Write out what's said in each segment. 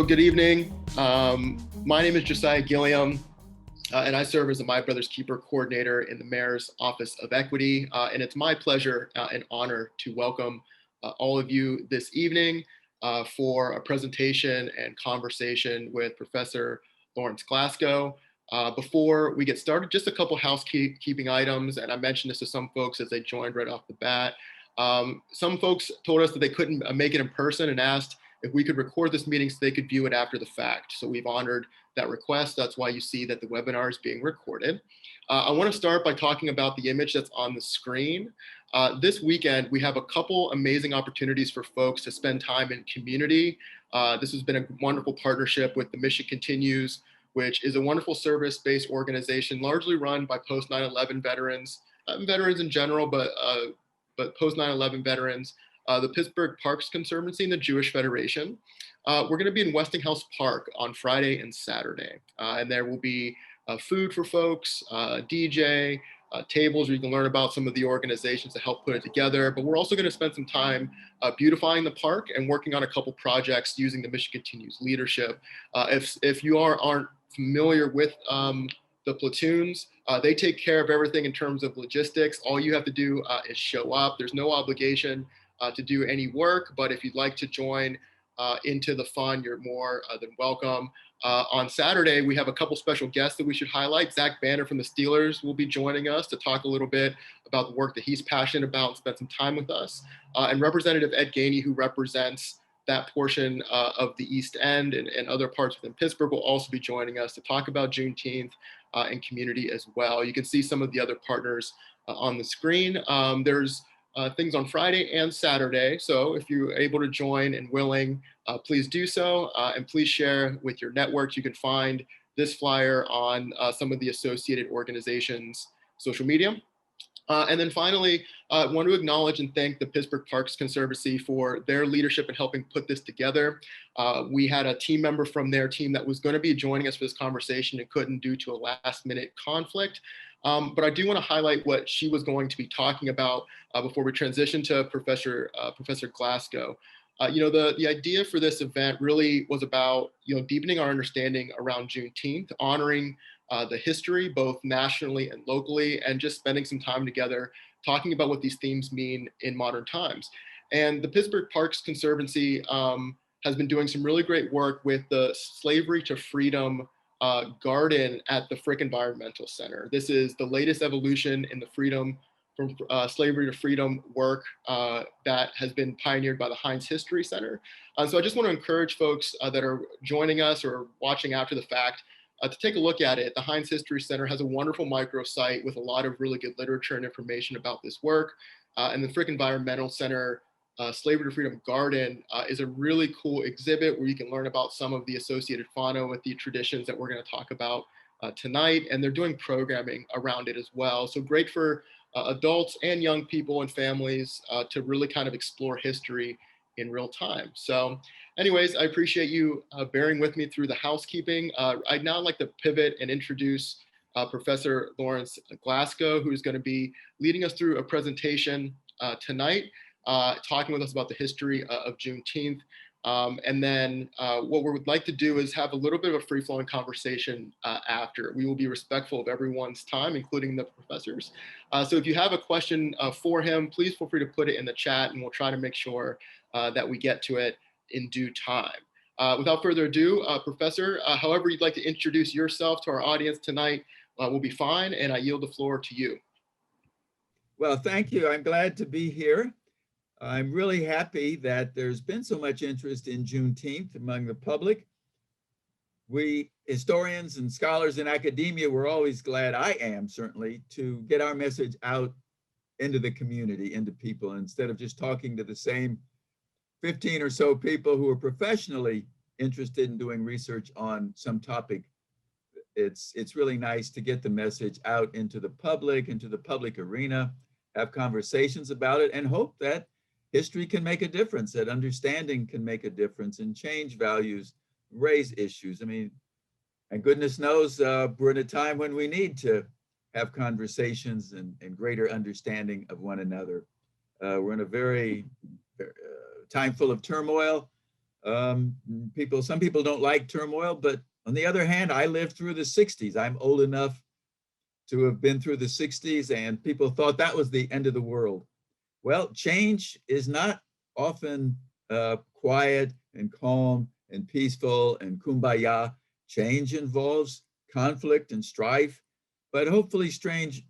good evening. My name is Josiah Gilliam, and I serve as the My Brother's Keeper coordinator in the Mayor's Office of Equity. And it's my pleasure and honor to welcome all of you this evening for a presentation and conversation with Professor Laurence Glasco. Before we get started, just a couple housekeeping items, and I mentioned this to some folks as they joined right off the bat. Some folks told us that they couldn't make it in person and asked if we could record this meeting so they could view it after the fact. So we've honored that request. That's why you see that the webinar is being recorded. I want to start by talking about the image that's on the screen. This weekend, we have a couple amazing opportunities for folks to spend time in community. This has been a wonderful partnership with the Mission Continues, which is a wonderful service-based organization largely run by post 9/11 veterans, veterans in general, but post 9/11 veterans, the Pittsburgh Parks Conservancy and the Jewish Federation. We're going to be in Westinghouse Park on Friday and Saturday, and there will be food for folks, DJ, tables where you can learn about some of the organizations that help put it together. But we're also going to spend some time beautifying the park and working on a couple projects using the Mission Continues leadership. If you aren't familiar with the platoons, they take care of everything in terms of logistics. All you have to do is show up. There's no obligation to do any work, but if you'd like to join into the fun, you're more than welcome. On Saturday, we have a couple special guests that we should highlight. Zach Banner from the Steelers will be joining us to talk a little bit about the work that he's passionate about and spend some time with us. And Representative Ed Gainey, who represents that portion of the East End and other parts within Pittsburgh, will also be joining us to talk about Juneteenth and community as well. You can see some of the other partners on the screen. There's things on Friday and Saturday. So if you're able to join and willing, please do so. And please share with your networks. You can find this flyer on some of the associated organizations' social media. And then finally, I want to acknowledge and thank the Pittsburgh Parks Conservancy for their leadership in helping put this together. We had a team member from their team that was going to be joining us for this conversation and couldn't due to a last-minute conflict. But I do want to highlight what she was going to be talking about before we transition to Professor Glasco. The idea for this event really was about deepening our understanding around Juneteenth, honoring the history both nationally and locally, and just spending some time together talking about what these themes mean in modern times. And the Pittsburgh Parks Conservancy has been doing some really great work with the Slavery to Freedom garden at the Frick Environmental Center. This is the latest evolution in the freedom from slavery to freedom work that has been pioneered by the Heinz History Center. So I just want to encourage folks that are joining us or watching after the fact to take a look at it. The Heinz History Center has a wonderful microsite with a lot of really good literature and information about this work. And the Frick Environmental Center Slavery to Freedom Garden is a really cool exhibit where you can learn about some of the associated fauna with the traditions that we're going to talk about tonight. And they're doing programming around it as well. So great for adults and young people and families to really kind of explore history in real time. So anyways, I appreciate you bearing with me through the housekeeping. I'd now like to pivot and introduce Professor Laurence Glasco, who's going to be leading us through a presentation tonight, talking with us about the history of Juneteenth. And then what we would like to do is have a little bit of a free-flowing conversation after. We will be respectful of everyone's time, including the professors. So if you have a question for him, please feel free to put it in the chat and we'll try to make sure that we get to it in due time. Without further ado, Professor, however you'd like to introduce yourself to our audience tonight will be fine, and I yield the floor to you. Well, thank you. I'm glad to be here. I'm really happy that there's been so much interest in Juneteenth among the public. We historians and scholars in academia were always glad, I am certainly, to get our message out into the community, into people, instead of just talking to the same 15 or so people who are professionally interested in doing research on some topic. It's really nice to get the message out into the public arena, have conversations about it, and hope that history can make a difference, that understanding can make a difference and change values, raise issues. I mean, and goodness knows we're in a time when we need to have conversations and greater understanding of one another. We're in a very time full of turmoil. Um, some people don't like turmoil, but on the other hand, I lived through the 60s. I'm old enough to have been through the 60s, and people thought that was the end of the world. Well, change is not often quiet and calm and peaceful and kumbaya. Change involves conflict and strife, but hopefully change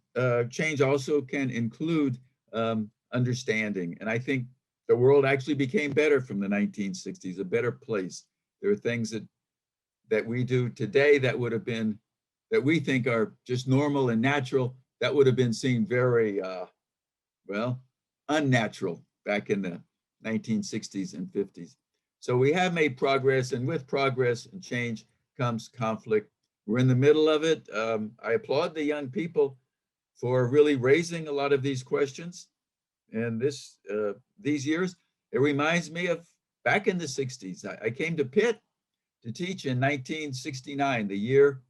also can include understanding. And I think the world actually became better from the 1960s, a better place. There are things that we do today that would have been, that we think are just normal and natural, that would have been seen very, well, unnatural back in the 1960s and 50s. So we have made progress, and with progress and change comes conflict. We're in the middle of it. I applaud the young people for really raising a lot of these questions. And these years, it reminds me of back in the 60s. I came to Pitt to teach in 1969, the year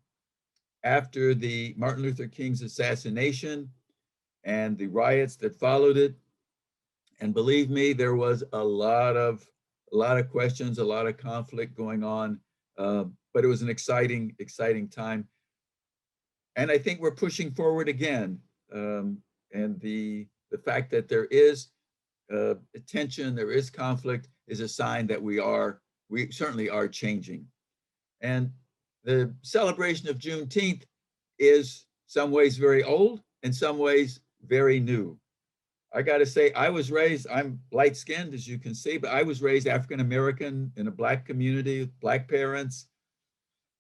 after the Martin Luther King's assassination and the riots that followed it. And believe me, there was a lot of questions, a lot of conflict going on, but it was an exciting time. And I think we're pushing forward again. And the fact that there is tension, there is conflict, is a sign that we certainly are changing. And the celebration of Juneteenth is some ways very old, in some ways very new. I got to say, I'm light skinned, as you can see, but I was raised African American in a Black community, Black parents,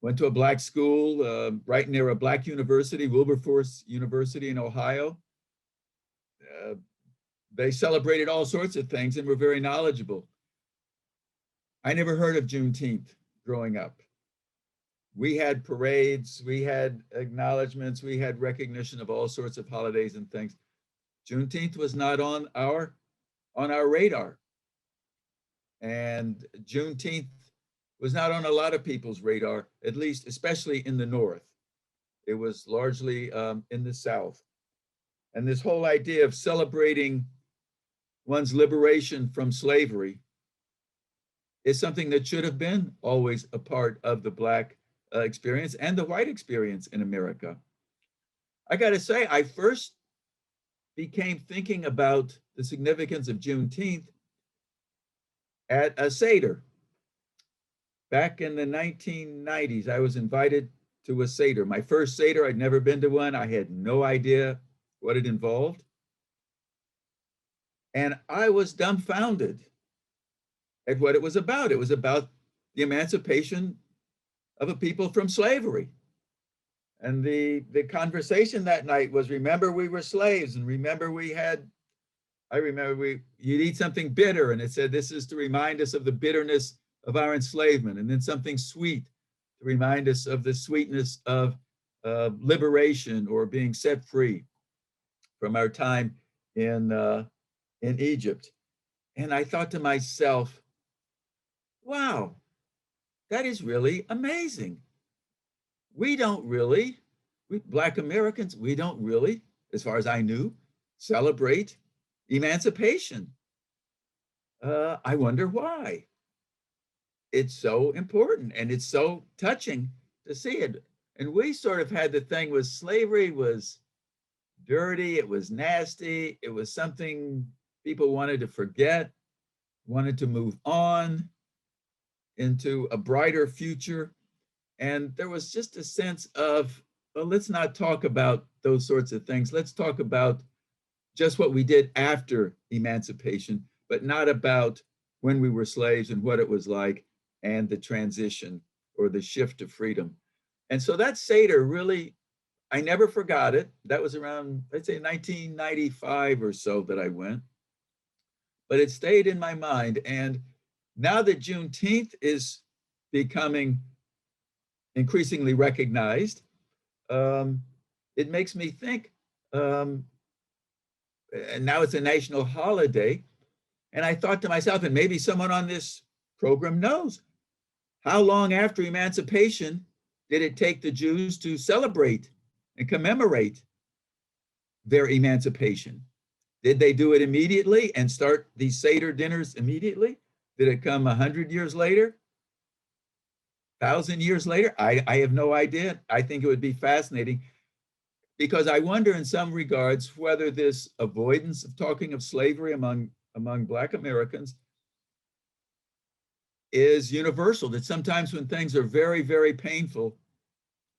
went to a Black school right near a Black university, Wilberforce University in Ohio. They celebrated all sorts of things and were very knowledgeable. I never heard of Juneteenth growing up. We had parades, we had acknowledgments, we had recognition of all sorts of holidays and things. Juneteenth was not on our radar. And Juneteenth was not on a lot of people's radar, at least, especially in the North. It was largely in the South. And this whole idea of celebrating one's liberation from slavery is something that should have been always a part of the Black experience and the white experience in America. I got to say, I first became thinking about the significance of Juneteenth at a Seder. Back in the 1990s, I was invited to a Seder. My first Seder, I'd never been to one. I had no idea what it involved. And I was dumbfounded at what it was about. It was about the emancipation of a people from slavery. And the conversation that night was, remember we were slaves, and remember you'd eat something bitter, and it said this is to remind us of the bitterness of our enslavement, and then something sweet to remind us of the sweetness of liberation or being set free from our time in Egypt. And I thought to myself, wow, that is really amazing. We Black Americans, we don't really, as far as I knew, celebrate emancipation. I wonder why. It's so important and it's so touching to see it. And we sort of had the thing with slavery was dirty, it was nasty, it was something people wanted to forget, wanted to move on into a brighter future. And there was just a sense of, well, let's not talk about those sorts of things. Let's talk about just what we did after emancipation, but not about when we were slaves and what it was like and the transition or the shift to freedom. And so that Seder really, I never forgot it. That was around, I'd say 1995 or so that I went, but it stayed in my mind. And now that Juneteenth is becoming increasingly recognized, it makes me think, and now it's a national holiday. And I thought to myself, and maybe someone on this program knows, how long after emancipation did it take the Jews to celebrate and commemorate their emancipation? Did they do it immediately and start these Seder dinners immediately? Did it come 100 years later? 1,000 years later? I have no idea. I think it would be fascinating because I wonder in some regards whether this avoidance of talking of slavery among Black Americans is universal, that sometimes when things are very, very painful,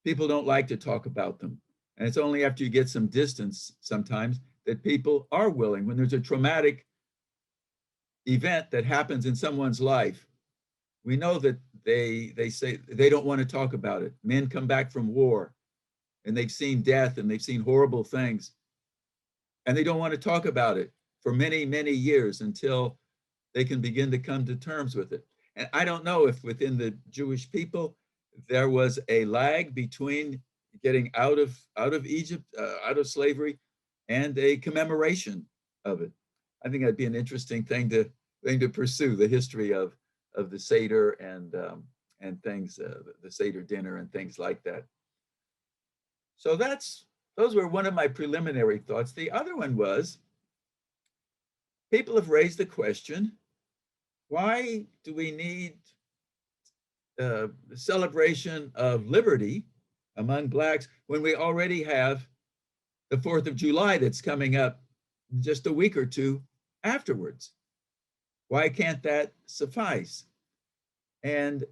people don't like to talk about them. And it's only after you get some distance sometimes that people are willing, when there's a traumatic event that happens in someone's life, we know that they say they don't want to talk about it. Men come back from war and they've seen death and they've seen horrible things, and they don't want to talk about it for many, many years until they can begin to come to terms with it. And I don't know if within the Jewish people there was a lag between getting out of Egypt, out of slavery, and a commemoration of it. I think that'd be an interesting thing to pursue, the history of the Seder and things, the Seder dinner and things like that. So those were one of my preliminary thoughts. The other one was, people have raised the question, why do we need the celebration of liberty among Blacks when we already have the 4th of July that's coming up just a week or two afterwards? Why can't that suffice? And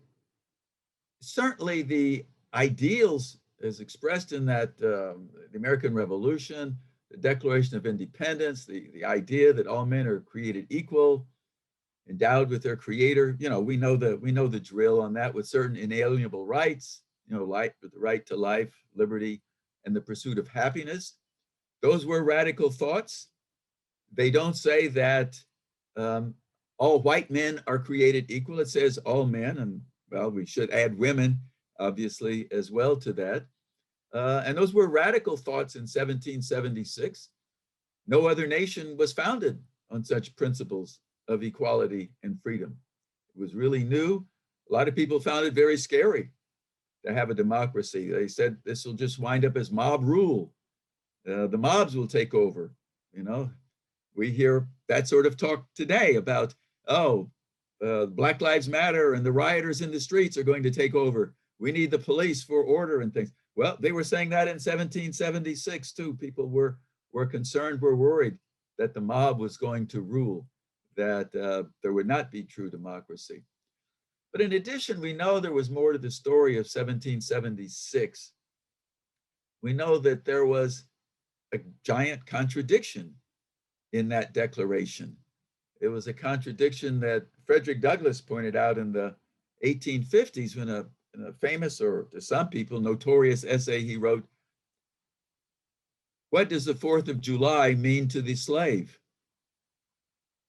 certainly the ideals as expressed in that the American Revolution, the Declaration of Independence, the idea that all men are created equal, endowed with their creator. We know the drill on that, with certain inalienable rights, like the right to life, liberty, and the pursuit of happiness. Those were radical thoughts. They don't say that all white men are created equal. It says all men, and well, we should add women, obviously, as well to that. And those were radical thoughts in 1776. No other nation was founded on such principles of equality and freedom. It was really new. A lot of people found it very scary to have a democracy. They said this will just wind up as mob rule. The mobs will take over. We hear that sort of talk today about, Black Lives Matter and the rioters in the streets are going to take over. We need the police for order and things. Well, they were saying that in 1776 too. People were concerned, were worried that the mob was going to rule, that there would not be true democracy. But in addition, we know there was more to the story of 1776. We know that there was a giant contradiction in that declaration. It was a contradiction that Frederick Douglass pointed out in the 1850s when in a famous, or to some people, notorious essay he wrote, "What does the 4th of July mean to the slave?"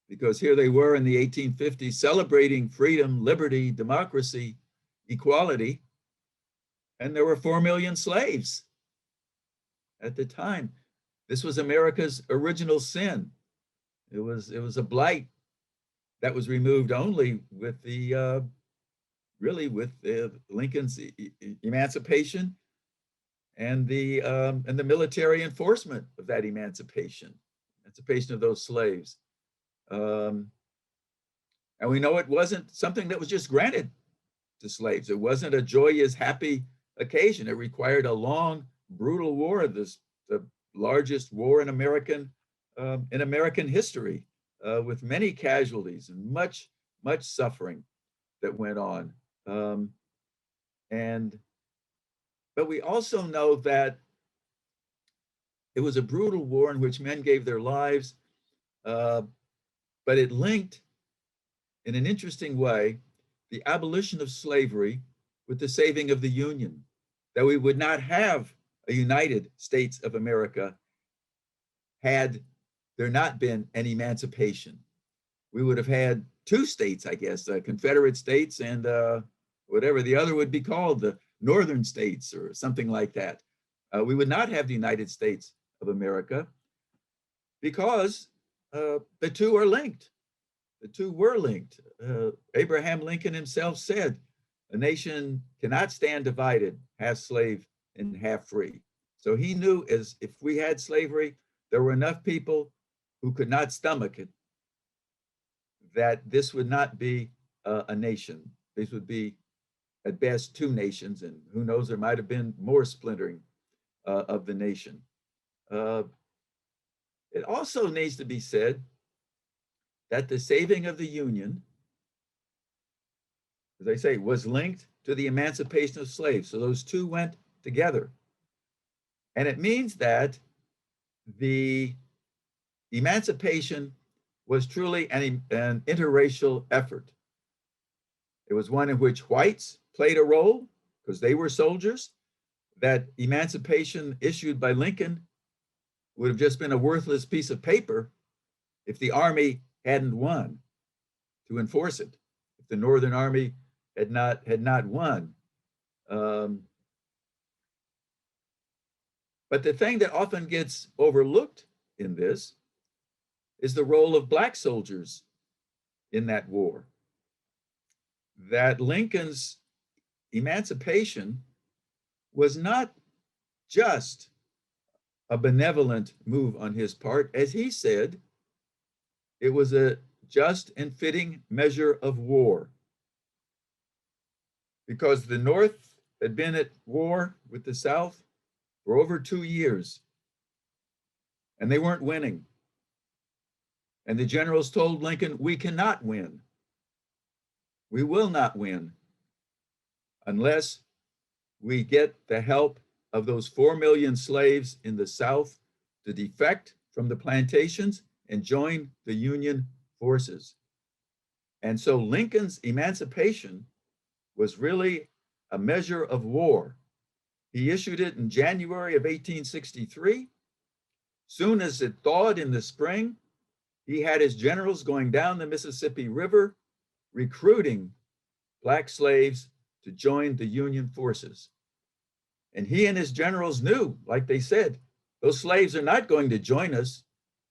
Because here they were in the 1850s celebrating freedom, liberty, democracy, equality, and there were 4 million slaves at the time. This was America's original sin. It was a blight that was removed only with the Lincoln's emancipation and the military enforcement of that emancipation of those slaves. And we know it wasn't something that was just granted to slaves. It wasn't a joyous, happy occasion. It required a long, brutal war, the largest war in American history, with many casualties and much suffering that went on. But we also know that it was a brutal war in which men gave their lives, but it linked, in an interesting way, the abolition of slavery with the saving of the Union, that we would not have a United States of America had there not been an emancipation. We would have had 2 states, I guess, Confederate states and whatever the other would be called, the Northern states or something like that. We would not have the United States of America because the two are linked. The two were linked. Abraham Lincoln himself said, "A nation cannot stand divided, half slave and half free." So he knew, as if we had slavery, there were enough people who could not stomach it, that this would not be a nation. This would be at best two nations, and who knows, there might have been more splintering of the nation. It also needs to be said that the saving of the Union, as I say, was linked to the emancipation of slaves. So those two went together. And it means that the emancipation was truly an interracial effort. It was one in which whites played a role because they were soldiers. That emancipation issued by Lincoln would have just been a worthless piece of paper if the Army hadn't won to enforce it, if the Northern Army had not won. But the thing that often gets overlooked in this is the role of Black soldiers in that war. That Lincoln's emancipation was not just a benevolent move on his part. As he said, it was a just and fitting measure of war, because the North had been at war with the South for over 2 years, and they weren't winning. And the generals told Lincoln, "We cannot win. We will not win unless we get the help of those 4 million slaves in the South to defect from the plantations and join the Union forces." And so Lincoln's emancipation was really a measure of war. He issued it in January of 1863. Soon as it thawed in the spring, he had his generals going down the Mississippi River, recruiting Black slaves to join the Union forces. And he and his generals knew, like they said, those slaves are not going to join us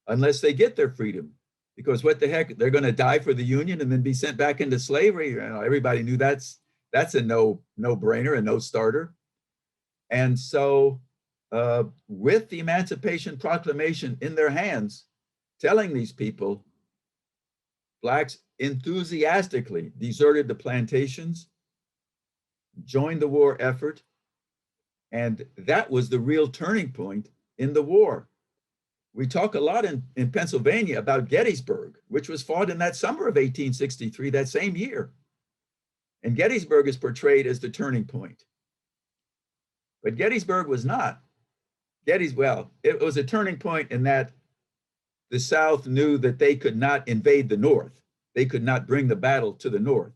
unless they get their freedom. Because what the heck, they're going to die for the Union and then be sent back into slavery. You know, everybody knew that's a no-brainer, a no-starter. And so with the Emancipation Proclamation in their hands, telling these people, Blacks enthusiastically deserted the plantations, joined the war effort, and that was the real turning point in the war. We talk a lot in Pennsylvania about Gettysburg, which was fought in that summer of 1863, that same year. And Gettysburg is portrayed as the turning point. But Gettysburg was not. It was a turning point in that the South knew that they could not invade the North. They could not bring the battle to the North.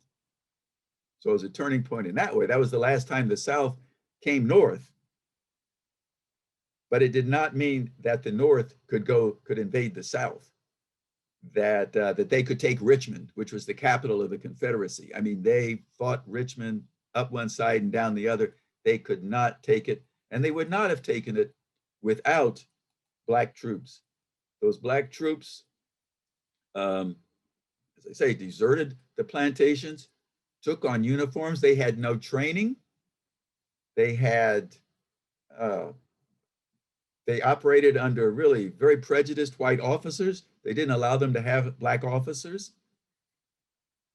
So it was a turning point in that way. That was the last time the South came north. But it did not mean that the North could invade the South, that they could take Richmond, which was the capital of the Confederacy. I mean, they fought Richmond up one side and down the other. They could not take it, and they would not have taken it without Black troops. Those Black troops, as I say, deserted the plantations, took on uniforms. They had no training. They operated under really very prejudiced white officers. They didn't allow them to have Black officers.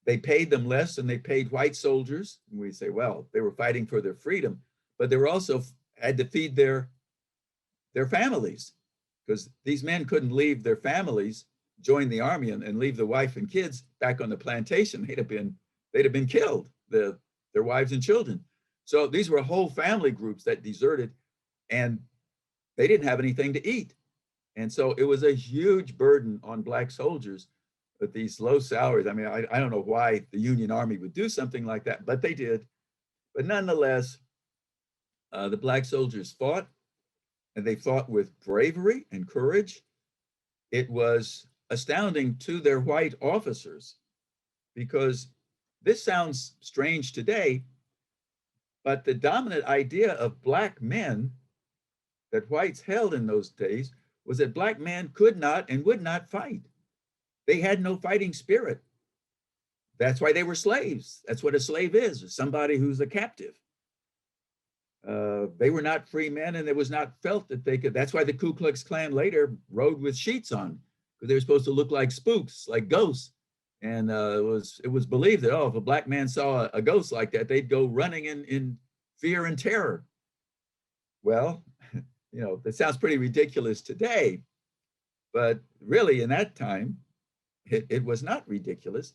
They paid them less than they paid white soldiers. And we say, well, they were fighting for their freedom, but they were also had to feed their families, because these men couldn't leave their families, join the army, and leave the wife and kids back on the plantation. They'd have been killed, their wives and children. So these were whole family groups that deserted, and they didn't have anything to eat. And so it was a huge burden on Black soldiers with these low salaries. I mean, I don't know why the Union Army would do something like that, but they did. But nonetheless, the Black soldiers fought, and they fought with bravery and courage. It was astounding to their white officers, because this sounds strange today, but the dominant idea of Black men that whites held in those days was that Black men could not and would not fight. They had no fighting spirit. That's why they were slaves. That's what a slave is, somebody who's a captive. They were not free men, and it was not felt that they could. That's why the Ku Klux Klan later rode with sheets on, because they were supposed to look like spooks, like ghosts, And it was believed that, oh, if a black man saw a ghost like that, they'd go running in fear and terror. Well, that sounds pretty ridiculous today, but really in that time, it was not ridiculous.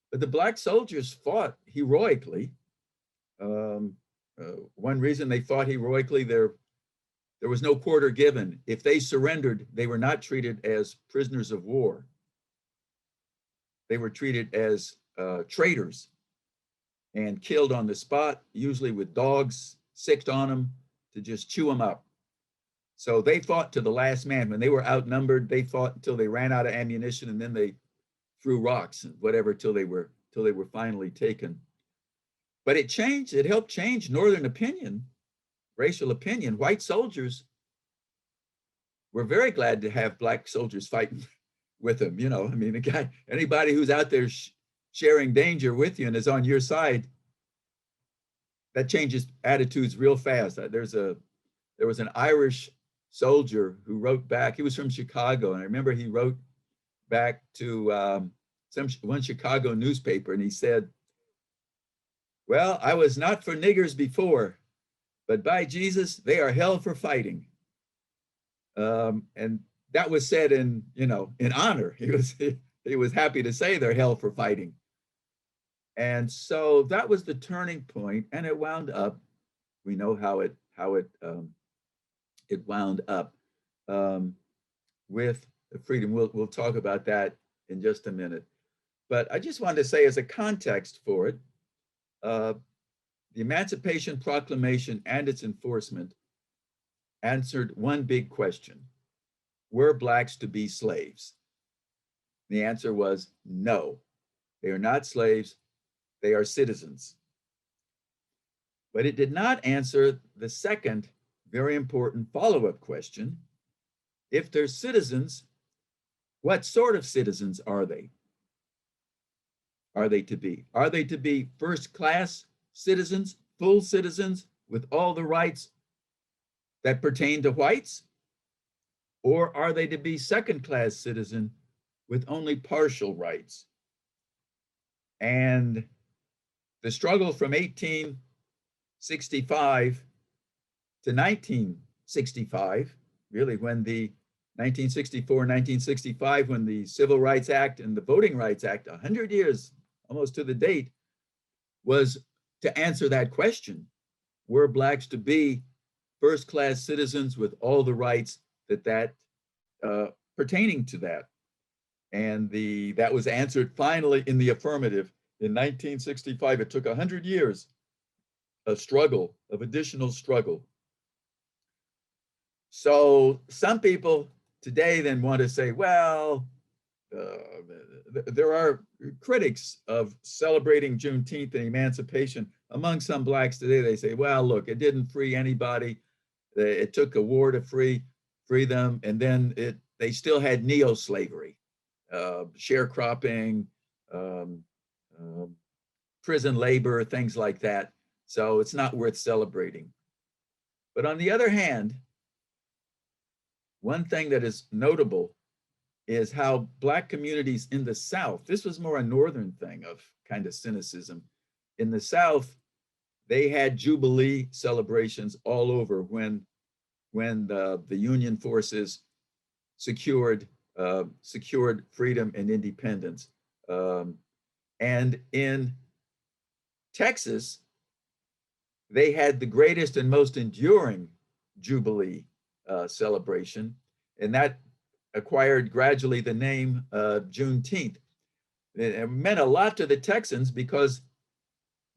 But the black soldiers fought heroically. One reason they fought heroically, there was no quarter given. If they surrendered, they were not treated as prisoners of war. They were treated as traitors and killed on the spot, usually with dogs sicked on them to just chew them up. So they fought to the last man. When they were outnumbered, they fought until they ran out of ammunition, and then they threw rocks and whatever till they were finally taken. But it helped change Northern opinion, racial opinion. White soldiers were very glad to have black soldiers fighting with them. Anybody who's out there sharing danger with you and is on your side, that changes attitudes real fast. There was an Irish soldier who wrote back. He was from Chicago, and I remember he wrote back to one Chicago newspaper, and he said, "Well, I was not for niggers before, but by Jesus, they are hell for fighting." And that was said in honor. He was happy to say they're hell for fighting. And so that was the turning point, and it wound up. We know how it wound up with freedom. We'll talk about that in just a minute. But I just wanted to say, as a context for it, the Emancipation Proclamation and its enforcement answered one big question: were blacks to be slaves? The answer was no. They are not slaves. They are citizens. But it did not answer the second very important follow-up question: if they're citizens, what sort of citizens are they? Are they to be first-class citizens, full citizens with all the rights that pertain to whites? Or are they to be second-class citizen with only partial rights? And the struggle from 1865 to 1965, really when the 1964, 1965, when the Civil Rights Act and the Voting Rights Act, 100 years almost to the date, was to answer that question: were blacks to be first-class citizens with all the rights that pertaining to that? And that was answered finally in the affirmative in 1965. It took 100 years of struggle, of additional struggle. So some people today then want to say, well, there are critics of celebrating Juneteenth and emancipation. Among some blacks today, they say, well, look, it didn't free anybody. It took a war to free them, and then they still had neo-slavery, sharecropping, prison labor, things like that. So it's not worth celebrating. But on the other hand, one thing that is notable is how black communities in the South, this was more a Northern thing of kind of cynicism. In the South, they had Jubilee celebrations all over when the Union forces secured freedom and independence. And in Texas, they had the greatest and most enduring Jubilee celebration, and that acquired gradually the name Juneteenth. It meant a lot to the Texans because,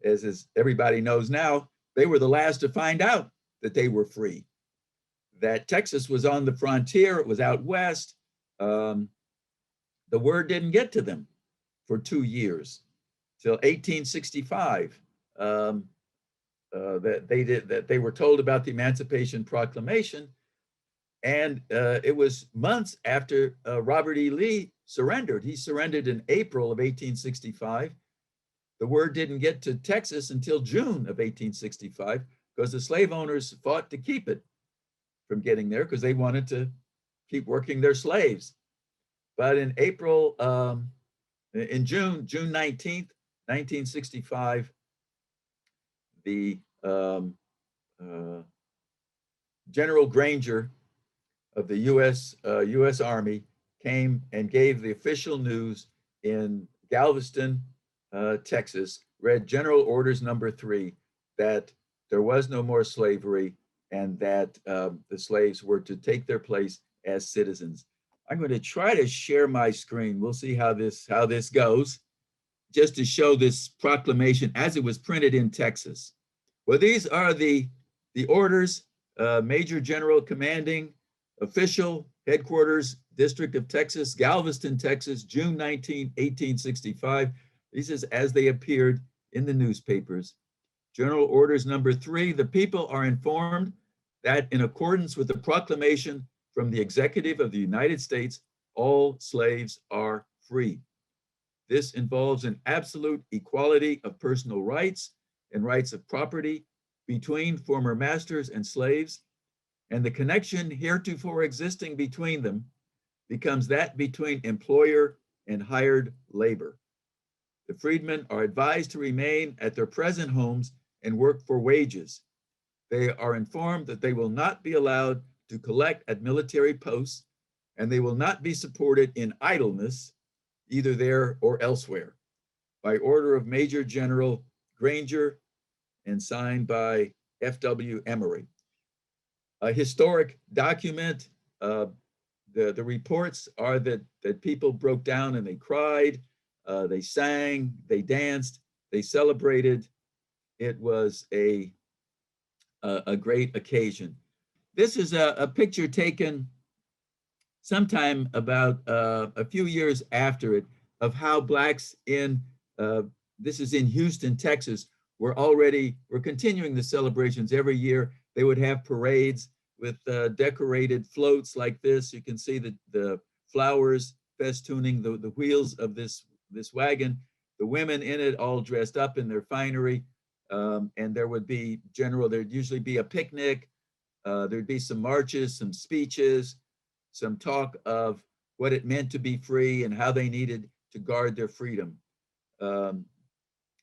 as everybody knows now, they were the last to find out that they were free, that Texas was on the frontier, it was out west. The word didn't get to them for 2 years, till 1865, that they were told about the Emancipation Proclamation. And it was months after Robert E. Lee surrendered. He surrendered in April of 1865. The word didn't get to Texas until June of 1865 because the slave owners fought to keep it from getting there because they wanted to keep working their slaves. But in April In June 19th, 1965, the General Granger of the U.S. Army came and gave the official news in Galveston, Texas, read General Orders Number 3, that there was no more slavery and that the slaves were to take their place as citizens. I'm going to try to share my screen. We'll see how this goes, just to show this proclamation as it was printed in Texas. Well, these are the orders. Major General Commanding Official, Headquarters, District of Texas, Galveston, Texas, June 19, 1865. This is as they appeared in the newspapers. General Orders Number 3, the people are informed that in accordance with the proclamation from the Executive of the United States, all slaves are free. This involves an absolute equality of personal rights and rights of property between former masters and slaves, and the connection heretofore existing between them becomes that between employer and hired labor. The freedmen are advised to remain at their present homes and work for wages. They are informed that they will not be allowed to collect at military posts, and they will not be supported in idleness, either there or elsewhere. By order of Major General Granger and signed by F.W. Emory. A historic document. The reports are that people broke down and they cried, they sang, they danced, they celebrated. It was a great occasion. This is a picture taken sometime about a few years after it, of how Blacks in, this is in Houston, Texas, we're continuing the celebrations every year. They would have parades with decorated floats like this. You can see the flowers festooning the wheels of this wagon. The women in it all dressed up in their finery. And there'd usually be a picnic. There'd be some marches, some speeches, some talk of what it meant to be free and how they needed to guard their freedom.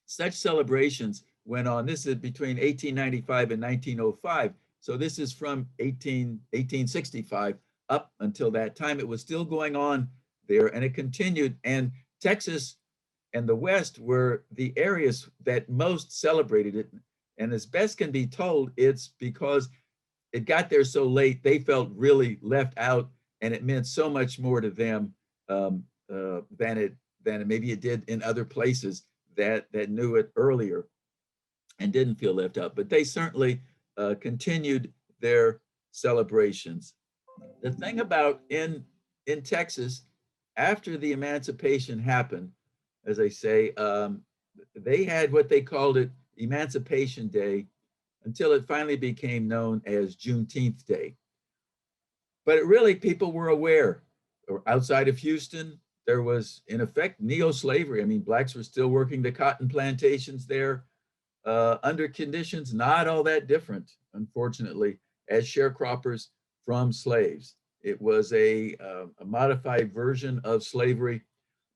Such celebrations went on. This is between 1895 and 1905. So this is from 1865 up until that time. It was still going on there, and it continued. And Texas and the West were the areas that most celebrated it. And as best can be told, it's because it got there so late, they felt really left out, and it meant so much more to them than maybe it did in other places that knew it earlier and didn't feel left out. But they certainly continued their celebrations. The thing about in Texas, after the Emancipation happened, as I say, they had what they called it Emancipation Day until it finally became known as Juneteenth Day. But people were aware. Outside of Houston, there was, in effect, neo-slavery. I mean, Blacks were still working the cotton plantations there under conditions not all that different, unfortunately, as sharecroppers from slaves. It was a modified version of slavery,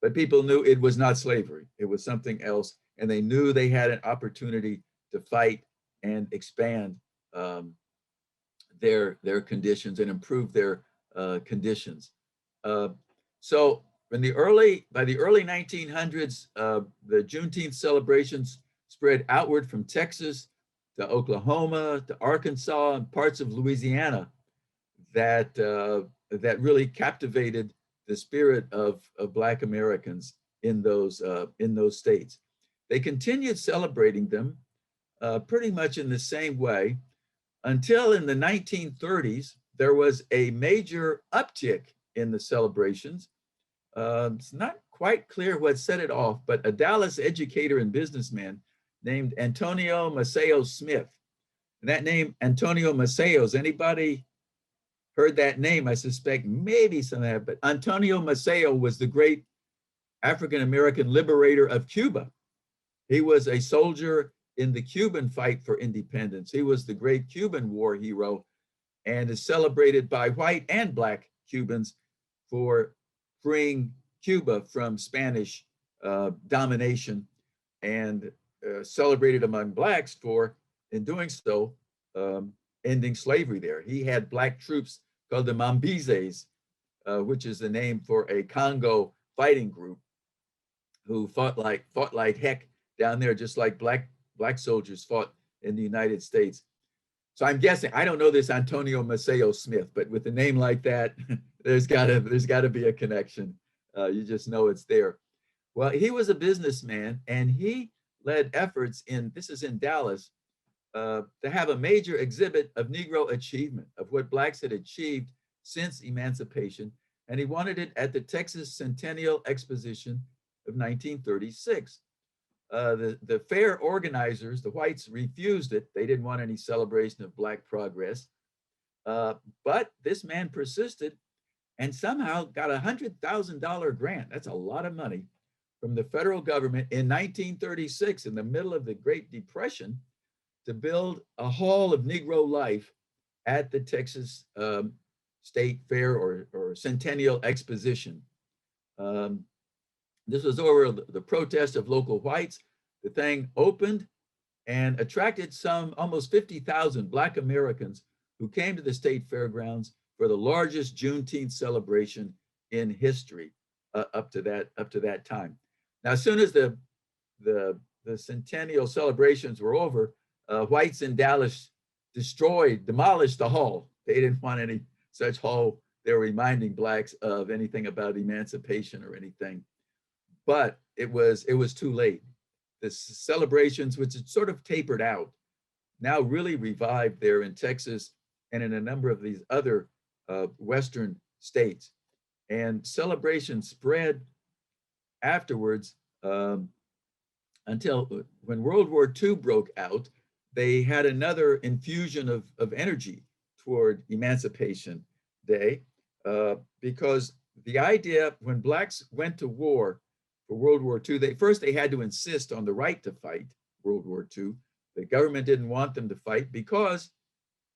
but people knew it was not slavery. It was something else, and they knew they had an opportunity to fight and expand their conditions and improve their conditions. So by the early 1900s, the Juneteenth celebrations spread outward from Texas to Oklahoma to Arkansas and parts of Louisiana that really captivated the spirit of Black Americans in those states. They continued celebrating them pretty much in the same way until in the 1930s, there was a major uptick in the celebrations. It's not quite clear what set it off, but a Dallas educator and businessman named Antonio Maceo Smith. And that name, Antonio Maceo, anybody heard that name? I suspect maybe some have, but Antonio Maceo was the great African-American liberator of Cuba. He was a soldier in the Cuban fight for independence. He was the great Cuban war hero and is celebrated by white and Black Cubans for freeing Cuba from Spanish domination and celebrated among blacks for, in doing so, ending slavery there. He had black troops called the Mambises, which is the name for a Congo fighting group who fought like heck down there, just like black soldiers fought in the United States. So I'm guessing, I don't know this Antonio Maceo Smith, but with a name like that, there's gotta be a connection. You just know it's there. Well, he was a businessman, and he led efforts this is in Dallas, to have a major exhibit of Negro achievement, of what blacks had achieved since emancipation. And he wanted it at the Texas Centennial Exposition of 1936. The fair organizers, the whites, refused it. They didn't want any celebration of black progress. But this man persisted and somehow got a $100,000 grant. That's a lot of money from the federal government in 1936, in the middle of the Great Depression, to build a hall of Negro life at the Texas State Fair or Centennial Exposition. This was over the protest of local whites. The thing opened and attracted some almost 50,000 Black Americans who came to the state fairgrounds for the largest Juneteenth celebration in history up to that time. Now, as soon as the centennial celebrations were over, whites in Dallas demolished the hall. They didn't want any such hall. They were reminding blacks of anything about emancipation or anything. But it was too late. The celebrations, which had sort of tapered out, now really revived there in Texas and in a number of these other Western states. And celebrations spread afterwards until when World War II broke out, they had another infusion of energy toward Emancipation Day, because the idea, when blacks went to war for World War II, they had to insist on the right to fight World War II. The government didn't want them to fight because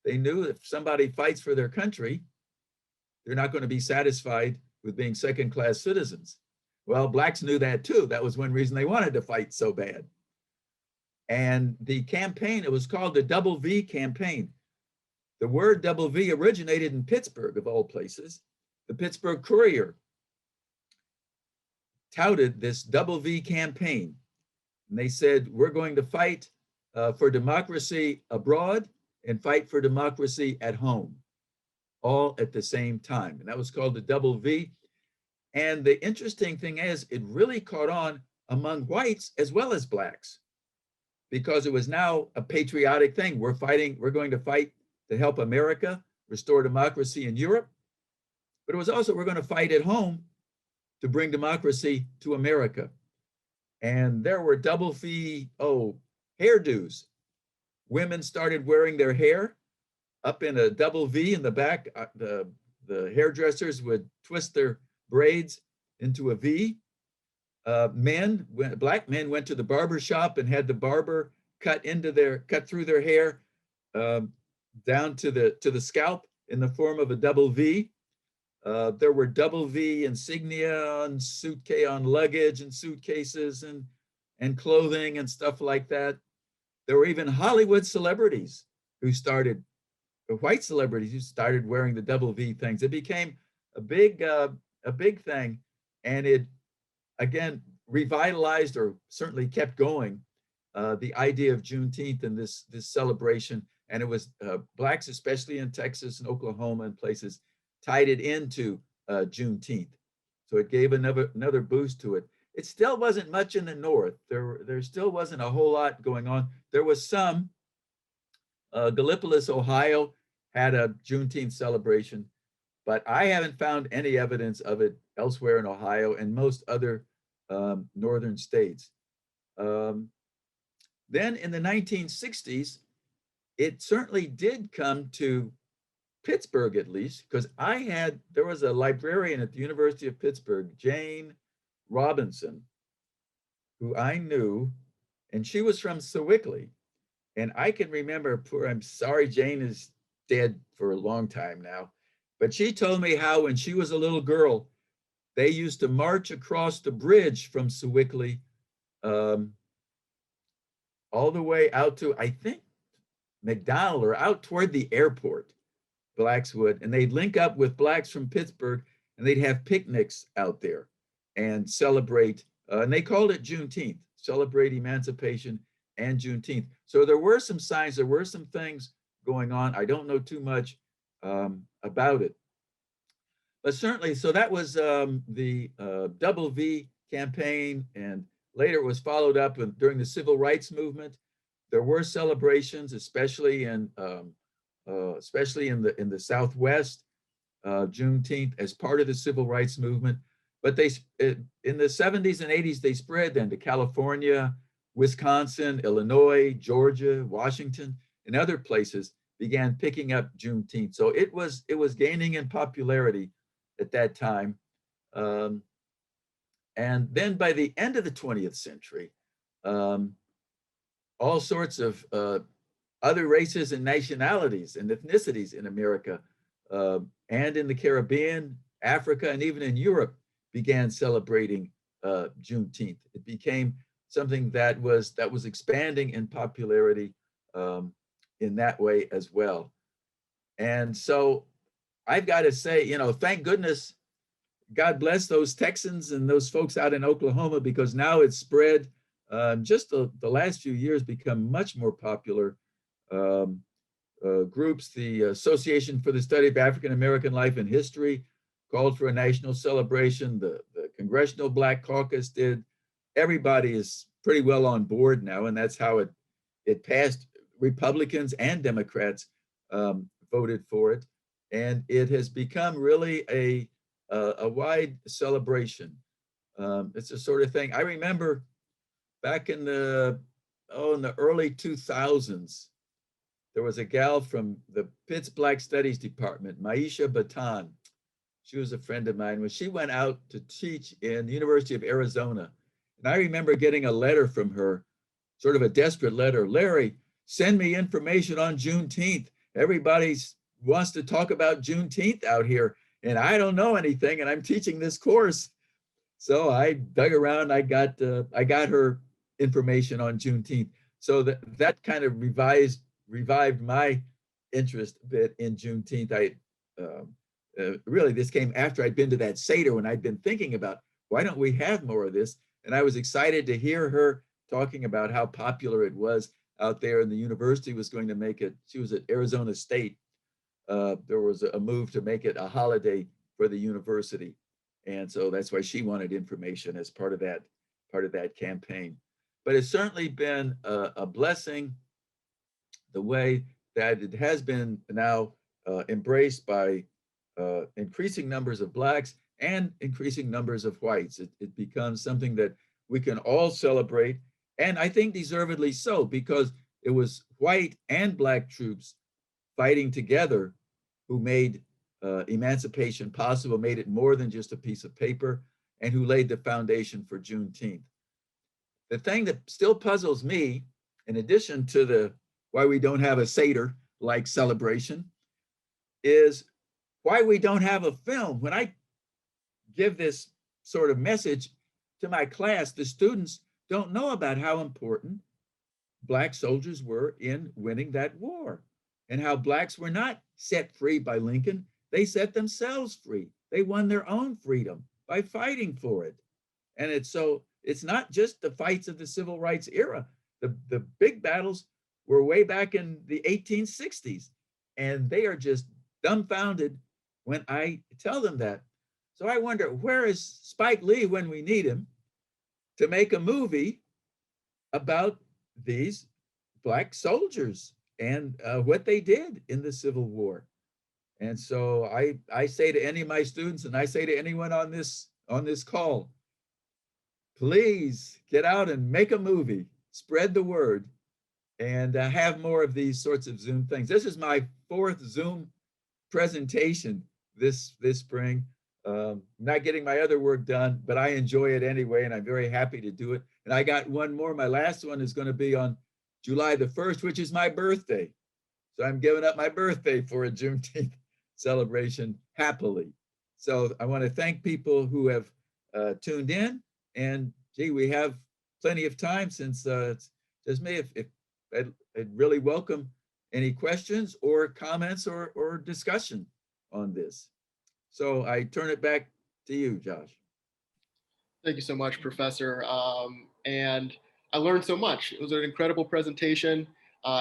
they knew if somebody fights for their country, they're not going to be satisfied with being second-class citizens. Well, blacks knew that too. That was one reason they wanted to fight so bad. And the campaign, it was called the Double V campaign. The word double V originated in Pittsburgh, of all places. The Pittsburgh Courier touted this Double V campaign. And they said, we're going to fight for democracy abroad and fight for democracy at home, all at the same time. And that was called the Double V. And the interesting thing is, it really caught on among whites as well as blacks, because it was now a patriotic thing. We're going to fight to help America restore democracy in Europe. But it was also, we're going to fight at home to bring democracy to America. And there were double V, hairdos. Women started wearing their hair up in a double V in the back. The hairdressers would twist their braids into a V. Black men went to the barber shop and had the barber cut through their hair down to the scalp in the form of a double V. There were double V insignia on luggage and suitcases and clothing and stuff like that. There were even Hollywood celebrities white celebrities who started wearing the double V things. It became a big thing, and it again revitalized, or certainly kept going, the idea of Juneteenth and this celebration. And it was blacks, especially in Texas and Oklahoma and places, tied it into Juneteenth. So it gave another boost to it. It still wasn't much in the North. There still wasn't a whole lot going on. There was some. Gallipolis, Ohio had a Juneteenth celebration, but I haven't found any evidence of it elsewhere in Ohio and most other northern states. Then in the 1960s, it certainly did come to Pittsburgh, at least, because there was a librarian at the University of Pittsburgh, Jane Robinson, who I knew, and she was from Sewickley. And I can remember, I'm sorry, Jane is dead for a long time now, but she told me how when she was a little girl, they used to march across the bridge from Sewickley um, all the way out to, I think, McDonald or out toward the airport, blacks would, and they'd link up with blacks from Pittsburgh and they'd have picnics out there and celebrate, and they called it Juneteenth, celebrate Emancipation and Juneteenth. So there were some signs, there were some things going on. I don't know too much about it. But certainly, so that was the Double V campaign, and later it was followed up during the Civil Rights Movement. There were celebrations, especially in the Southwest, Juneteenth as part of the Civil Rights Movement. But in the 70s and 80s, they spread then to California, Wisconsin, Illinois, Georgia, Washington, and other places began picking up Juneteenth. So it was gaining in popularity at that time. And then by the end of the 20th century, all sorts of other races and nationalities and ethnicities in America and in the Caribbean, Africa, and even in Europe began celebrating Juneteenth. It became something that was expanding in popularity in that way as well. And so I've got to say, you know, thank goodness, God bless those Texans and those folks out in Oklahoma, because now it's spread. Just the last few years become much more popular. Groups, the Association for the Study of African American Life and History called for a national celebration. The Congressional Black Caucus did. Everybody is pretty well on board now, and that's how it passed. Republicans and Democrats voted for it, and it has become really a wide celebration. It's the sort of thing I remember back in the early 2000s. There was a gal from the Pitts Black Studies Department, Maisha Batan. She was a friend of mine when she went out to teach in the University of Arizona. And I remember getting a letter from her, sort of a desperate letter. Larry, send me information on Juneteenth. Everybody wants to talk about Juneteenth out here, and I don't know anything, and I'm teaching this course. So I dug around. I got her information on Juneteenth. So that kind of revived my interest a bit in Juneteenth. Really, this came after I'd been to that Seder, when I'd been thinking about, why don't we have more of this? And I was excited to hear her talking about how popular it was out there, and the university was going to make it. She was at Arizona State. There was a move to make it a holiday for the university. And so that's why she wanted information as part of that campaign. But it's certainly been a blessing, the way that it has been now embraced by increasing numbers of blacks and increasing numbers of whites. It becomes something that we can all celebrate, and I think deservedly so, because it was white and black troops fighting together who made emancipation possible, made it more than just a piece of paper, and who laid the foundation for Juneteenth. The thing that still puzzles me, in addition to why we don't have a Seder-like celebration, is why we don't have a film. When I give this sort of message to my class, the students don't know about how important black soldiers were in winning that war, and how blacks were not set free by Lincoln. They set themselves free. They won their own freedom by fighting for it. And it's not just the fights of the civil rights era. The big battles were way back in the 1860s, and they are just dumbfounded when I tell them that. So I wonder, where is Spike Lee when we need him to make a movie about these black soldiers and what they did in the Civil War? And so I say to any of my students, and I say to anyone on this call, please get out and make a movie, spread the word, and have more of these sorts of Zoom things. This is my 4th Zoom presentation this spring. Not getting my other work done, but I enjoy it anyway, and I'm very happy to do it. And I got one more. My last one is going to be on July the 1st, which is my birthday. So I'm giving up my birthday for a Juneteenth celebration happily. So I want to thank people who have tuned in. And gee, we have plenty of time since it's just me. If I'd really welcome any questions or comments or discussion on this. So I turn it back to you, Josh. Thank you so much, Professor. And I learned so much. It was an incredible presentation,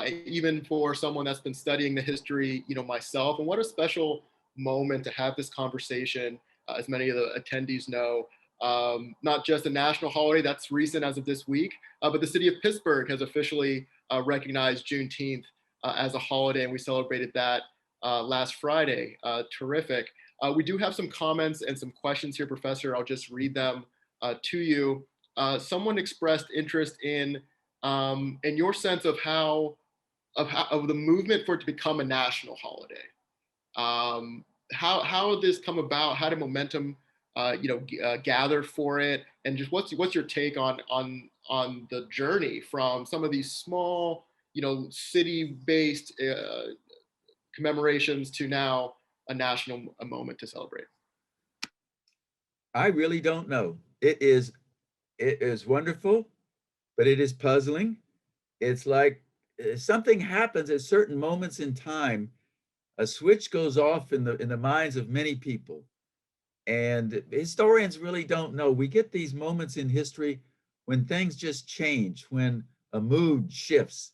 even for someone that's been studying the history, myself. And what a special moment to have this conversation, as many of the attendees know. Not just a national holiday that's recent as of this week, but the city of Pittsburgh has officially recognized Juneteenth as a holiday, and we celebrated that last Friday. Terrific. We do have some comments and some questions here, Professor. I'll just read them to you. Someone expressed interest in your sense of of the movement for it to become a national holiday. How did this come about? How did momentum gather for it? And just what's your take on the journey from some of these small city-based commemorations to now a national moment to celebrate? I really don't know. It is wonderful, but it is puzzling. It's like something happens at certain moments in time. A switch goes off in the minds of many people, and historians really don't know. We get these moments in history when things just change, when a mood shifts,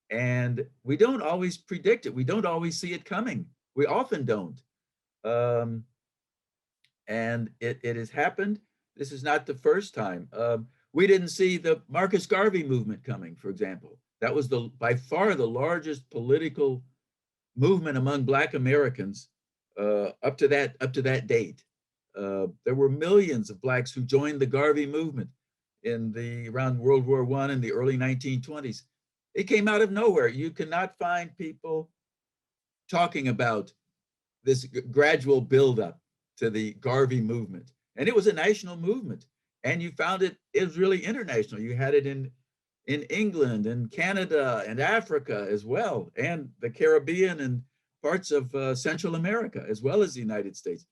and we don't always predict it. We don't always see it coming. We often don't. Um, and it has happened. This is not the first time. We didn't see the Marcus Garvey movement coming, for example. That was by far the largest political movement among Black Americans up to that date. There were millions of Blacks who joined the Garvey movement around World War I in the early 1920s. It came out of nowhere. You cannot find people talking about this gradual buildup to the Garvey movement. And it was a national movement. And you found it was really international. You had it in England and Canada and Africa as well, and the Caribbean and parts of Central America, as well as the United States.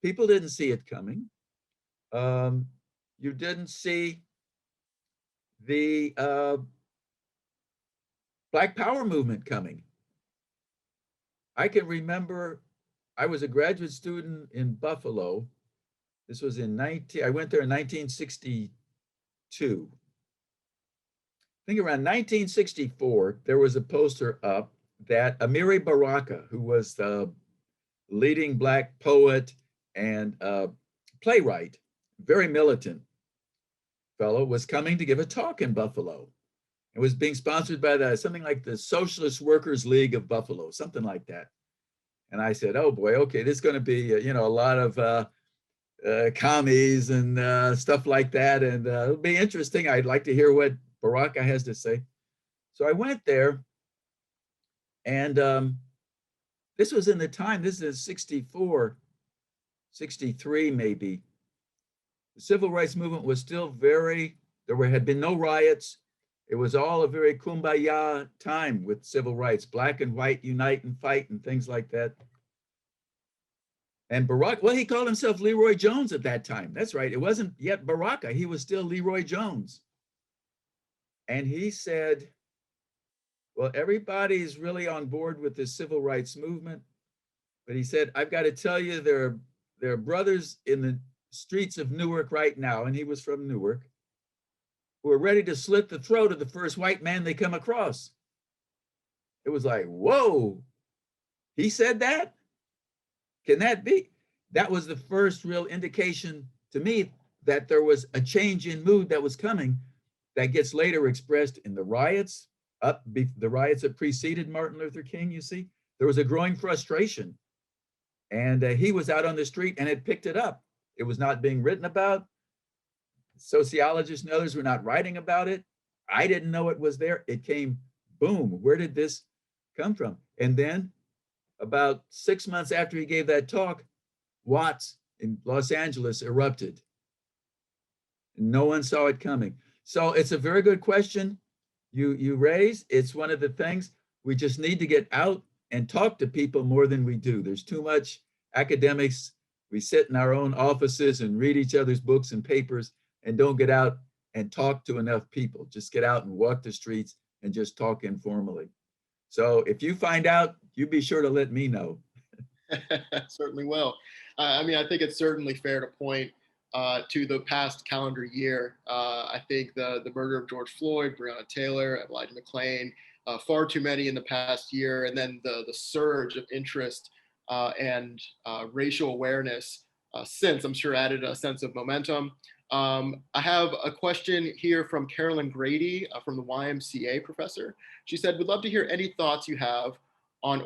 People didn't see it coming. You didn't see the Black Power movement coming. I can remember I was a graduate student in Buffalo. This was I went there in 1962. I think around 1964, there was a poster up that Amiri Baraka, who was the leading Black poet and playwright, very militant fellow, was coming to give a talk in Buffalo. It was being sponsored by something like the Socialist Workers League of Buffalo, something like that. And I said, oh boy, okay, this is going to be, a lot of commies and stuff like that. And it'll be interesting. I'd like to hear what Baraka has to say. So I went there, and this was in the time, this is 64, 63 maybe. The civil rights movement was still had been no riots. It was all a very kumbaya time with civil rights, Black and white unite and fight and things like that. And Baraka, well, he called himself Leroy Jones at that time. That's right. It wasn't yet Baraka. He was still Leroy Jones. And he said, well, everybody's really on board with the civil rights movement. But he said, I've got to tell you, there are brothers in the streets of Newark right now, and he was from Newark, who are ready to slit the throat of the first white man they come across. It was like, whoa, he said that? Can that be? That was the first real indication to me that there was a change in mood that was coming that gets later expressed in the riots, the riots that preceded Martin Luther King, you see. There was a growing frustration. And he was out on the street and had picked it up. It was not being written about. Sociologists and others were not writing about it. I didn't know it was there. It came, boom, where did this come from? And then about 6 months after he gave that talk, Watts in Los Angeles erupted. No one saw it coming. So it's a very good question you raise. It's one of the things we just need to get out and talk to people more than we do. There's too much academics We sit in our own offices and read each other's books and papers and don't get out and talk to enough people. Just get out and walk the streets and just talk informally. So if you find out, you be sure to let me know. Certainly will. I mean, I think it's certainly fair to point to the past calendar year. I think the murder of George Floyd, Breonna Taylor, Elijah McClain, far too many in the past year, and then the surge of interest and racial awareness since, I'm sure, added a sense of momentum. I have a question here from Carolyn Grady from the YMCA professor. She said, "Would love to hear any thoughts you have on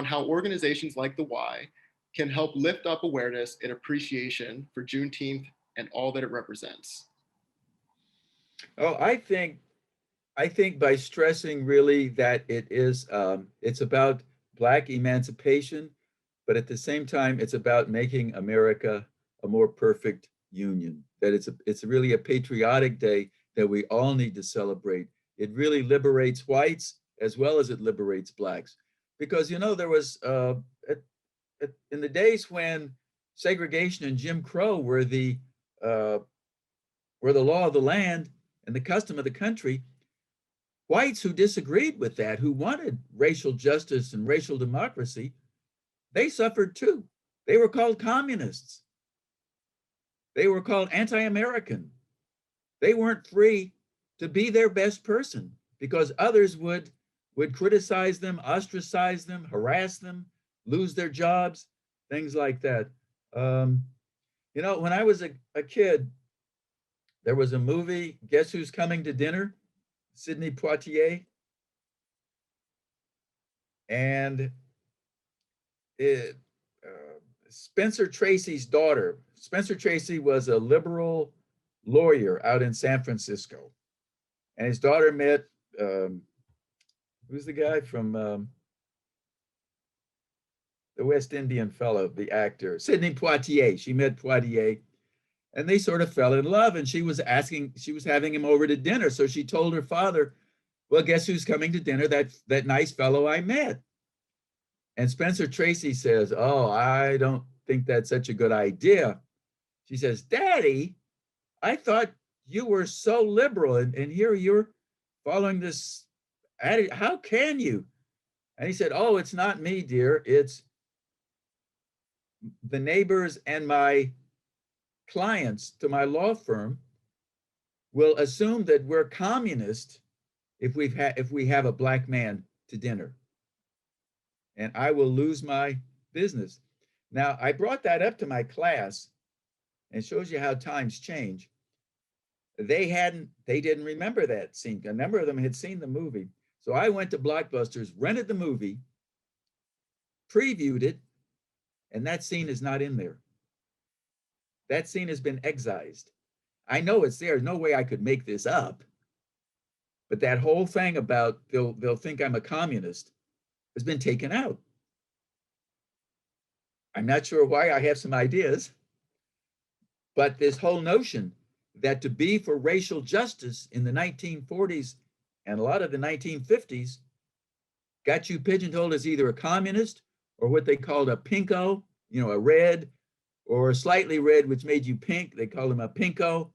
how organizations like the Y can help lift up awareness and appreciation for Juneteenth and all that it represents." Oh, I think by stressing really that it's about Black emancipation, but at the same time, it's about making America a more perfect union. That it's really a patriotic day that we all need to celebrate. It really liberates whites as well as it liberates Blacks, because there was in the days when segregation and Jim Crow uh, were the law of the land and the custom of the country. Whites who disagreed with that, who wanted racial justice and racial democracy, they suffered too. They were called communists. They were called anti-American. They weren't free to be their best person because others would criticize them, ostracize them, harass them, lose their jobs, things like that. When I was a kid, there was a movie, Guess Who's Coming to Dinner? Sidney Poitier. And Spencer Tracy's daughter. Spencer Tracy was a liberal lawyer out in San Francisco. And his daughter met, who's the guy from the West Indian fellow, the actor, Sidney Poitier. She met Poitier and they sort of fell in love, and she was having him over to dinner. So she told her father, well, guess who's coming to dinner? That nice fellow I met. And Spencer Tracy says, oh, I don't think that's such a good idea. She says, Daddy, I thought you were so liberal, and here you're following this attitude. How can you? And he said, oh, it's not me, dear. It's the neighbors and my clients to my law firm will assume that we're communist if we have a Black man to dinner, and I will lose my business. Now, I brought that up to my class, and it shows you how times change. They didn't remember that scene. A number of them had seen the movie. So I went to Blockbusters, rented the movie, previewed it, and that scene is not in there. That scene has been excised. I know it's there. There's no way I could make this up. But that whole thing about they'll think I'm a communist has been taken out. I'm not sure why. I have some ideas. But this whole notion that to be for racial justice in the 1940s and a lot of the 1950s got you pigeonholed as either a communist or what they called a pinko, a red, or slightly red, which made you pink. They called them a pinko,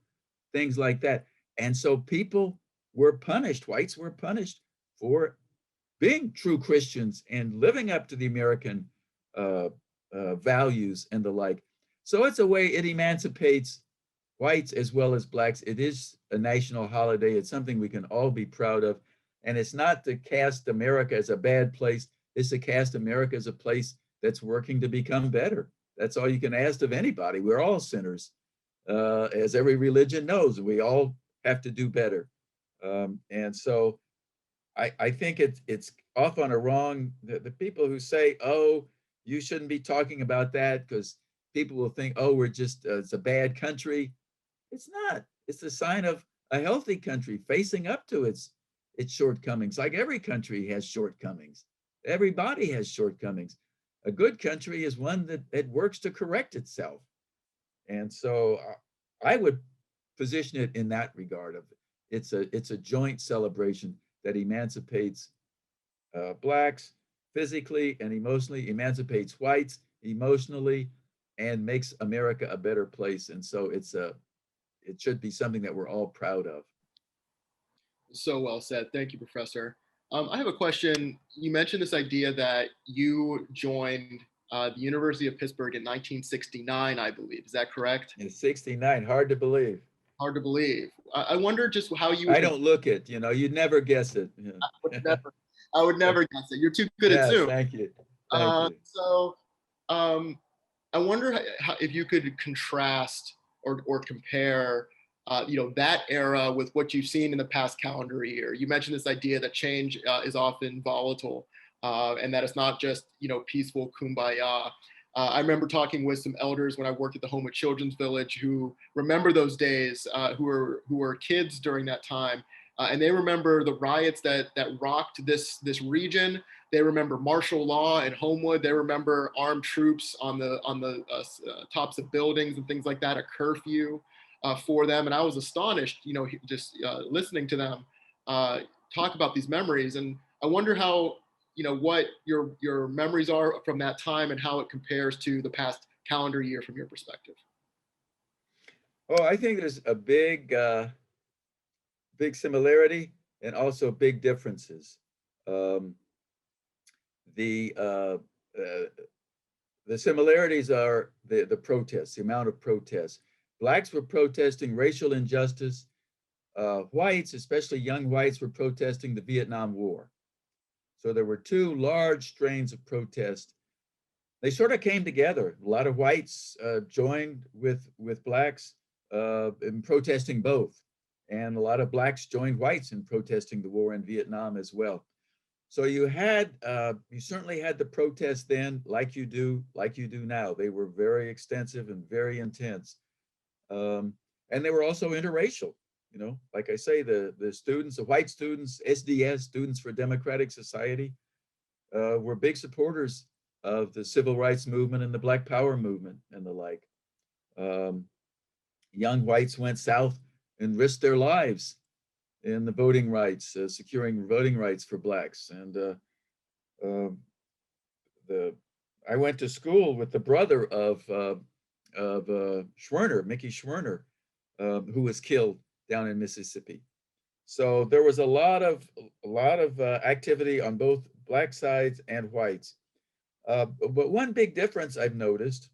things like that. And so people were punished, whites were punished for being true Christians and living up to the American values and the like. So it's a way it emancipates whites as well as Blacks. It is a national holiday. It's something we can all be proud of. And it's not to cast America as a bad place. It's to cast America as a place that's working to become better. That's all you can ask of anybody. We're all sinners. As every religion knows, we all have to do better. And so I think it's off on a wrong, the people who say, oh, you shouldn't be talking about that because people will think, oh, we're just, it's a bad country. It's not. It's a sign of a healthy country facing up to its shortcomings. Like every country has shortcomings. Everybody has shortcomings. A good country is one that works to correct itself. And so I would position it in that regard of it's a joint celebration that emancipates Blacks physically and emotionally, emancipates whites emotionally, and makes America a better place. And so it should be something that we're all proud of. So well said. Thank you, Professor. I have a question. You mentioned this idea that you joined the University of Pittsburgh in 1969, I believe. Is that correct? In 69, hard to believe. Hard to believe. I wonder just how you I would. don't look it, you'd never guess it. I would never. I would never guess it. You're too good at Yes, Zoom. thank you. Thank you. So I wonder if you could contrast or compare, that era with what you've seen in the past calendar year. You mentioned this idea that change is often volatile, and that it's not just peaceful kumbaya. I remember talking with some elders when I worked at the Home of Children's Village who remember those days, who were kids during that time, and they remember the riots that rocked this region. They remember martial law in Homewood. They remember armed troops on the tops of buildings and things like that. A curfew for them, and I was astonished, just listening to them talk about these memories. And I wonder how, what your memories are from that time and how it compares to the past calendar year from your perspective. Oh, I think there's a big similarity and also big differences. Um, the uh, uh, the similarities are the protests, the amount of protests. Blacks were protesting racial injustice. Whites, especially young whites, were protesting the Vietnam War. So there were two large strains of protest. They sort of came together. A lot of whites joined with blacks in protesting both, and a lot of blacks joined whites in protesting the war in Vietnam as well. So you certainly had the protests then, like you do now. They were very extensive and very intense, and they were also interracial. Like I say, the students, the white students, SDS, Students for Democratic Society, were big supporters of the civil rights movement and the Black Power movement and the like. Um, Young whites went south and risked their lives in the voting rights, securing voting rights for blacks. And I went to school with the brother of Schwerner, Mickey Schwerner, who was killed down in Mississippi. So there was a lot of activity on both black sides and whites. But one big difference I've noticed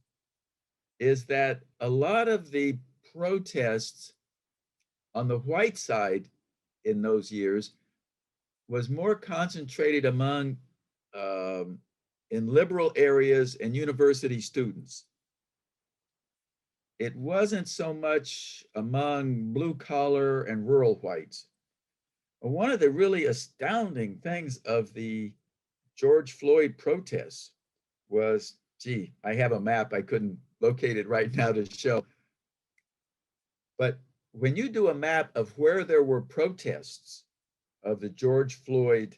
is that a lot of the protests on the white side in those years was more concentrated among in liberal areas and university students. It wasn't so much among blue collar and rural whites. One of the really astounding things of the George Floyd protests was, I have a map. I couldn't locate it right now to show. But when you do a map of where there were protests of the George Floyd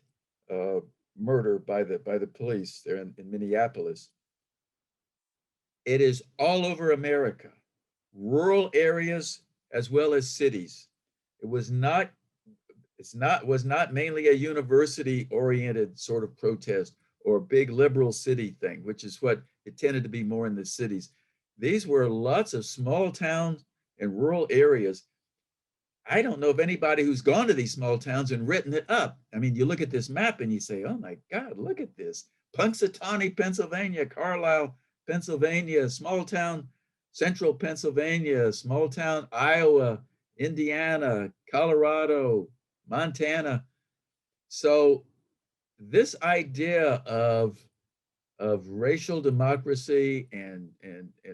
murder by the police there in Minneapolis, it is all over America, rural areas as well as cities. It was not mainly a university-oriented sort of protest or a big liberal city thing, which is what it tended to be more in the cities. These were lots of small towns and rural areas. I don't know of anybody who's gone to these small towns and written it up. I mean, you look at this map and you say, oh my God, look at this. Punxsutawney, Pennsylvania, Carlisle, Pennsylvania, small town, central Pennsylvania, small town, Iowa, Indiana, Colorado, Montana. So this idea of racial democracy and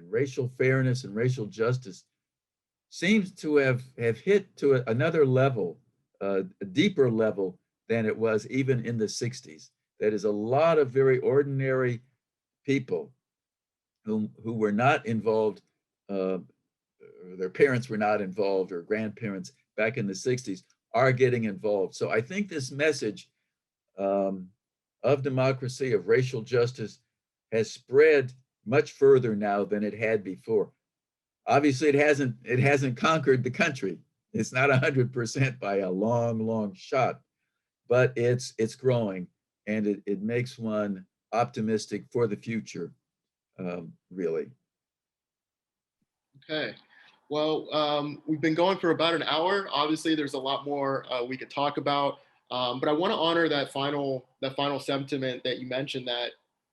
racial fairness and racial justice seems to have hit to another level, a deeper level than it was even in the 60s. That is, a lot of very ordinary people who were not involved, their parents were not involved, or grandparents back in the 60s are getting involved. So I think this message of democracy, of racial justice, has spread much further now than it had before. Obviously, it hasn't conquered the country. It's not 100% by a long shot, but it's growing, and it makes one optimistic for the future, really. Okay. Well, we've been going for about an hour. Obviously, there's a lot more we could talk about, but I want to honor that final sentiment that you mentioned, that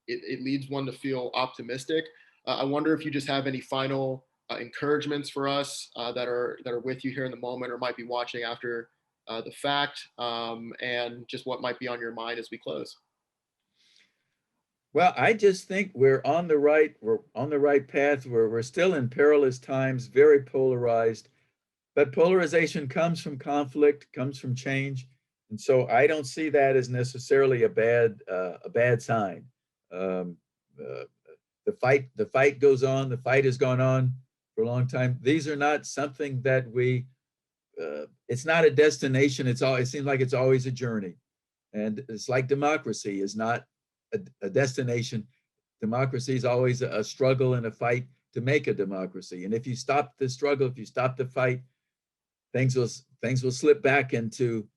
it leads one to feel optimistic. I wonder if you just have any final encouragements for us that are with you here in the moment, or might be watching after the fact, and just what might be on your mind as we close. Well, I just think we're on the right path. We're still in perilous times, very polarized, but polarization comes from conflict, comes from change. And so I don't see that as necessarily a bad sign. Um, uh, the fight goes on. The fight has gone on for a long time. These are not something that it's not a destination. It seems like it's always a journey. And it's like democracy is not a destination. Democracy is always a struggle and a fight to make a democracy. And if you stop the struggle, if you stop the fight, things will slip back into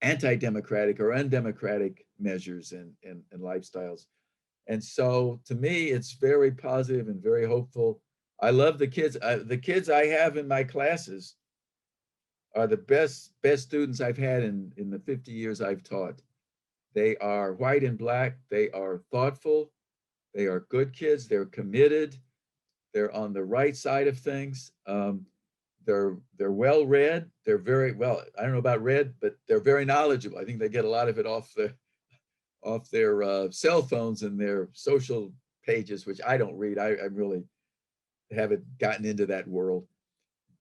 anti-democratic or undemocratic measures and lifestyles. And so to me, it's very positive and very hopeful. I love the kids. The kids I have in my classes are the best students I've had in the 50 years I've taught. They are white and black. They are thoughtful. They are good kids. They're committed. They're on the right side of things. They're well read. They're very well. I don't know about read, but they're very knowledgeable. I think they get a lot of it off their cell phones and their social pages, which I don't read. I really haven't gotten into that world.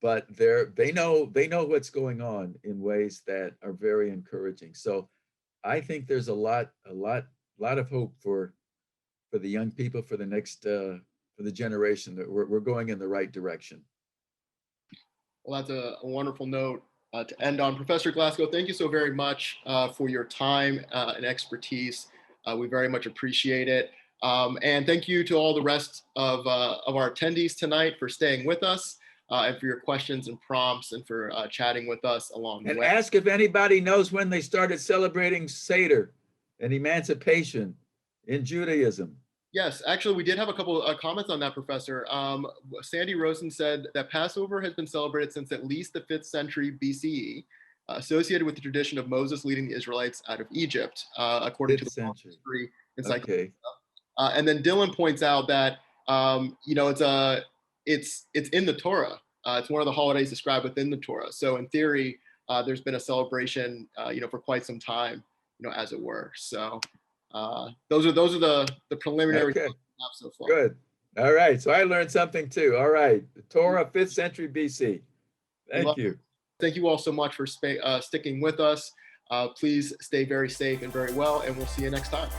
But they know what's going on in ways that are very encouraging. So I think there's a lot of hope for the young people, for the next for the generation, that we're going in the right direction. Well, that's a wonderful note to end on. Professor Glasgow, thank you so very much for your time and expertise. We very much appreciate it. And thank you to all the rest of our attendees tonight for staying with us, and for your questions and prompts, and for chatting with us along the And way. ask if anybody knows when they started celebrating Seder and Emancipation in Judaism. Yes, actually, we did have a couple of comments on that, Professor. Sandy Rosen said that Passover has been celebrated since at least the 5th century BCE, associated with the tradition of Moses leading the Israelites out of Egypt, according to the World Century. History Encyclopedia. Okay. And then Dylan points out that it's in the Torah. It's one of the holidays described within the Torah. So in theory, there's been a celebration, for quite some time, as it were. So those are the preliminary Okay. thoughts we have so far. Good. All right. So I learned something too. All right. The Torah, 5th century BC. Thank you. Thank you all so much for sticking with us. Please stay very safe and very well, and we'll see you next time.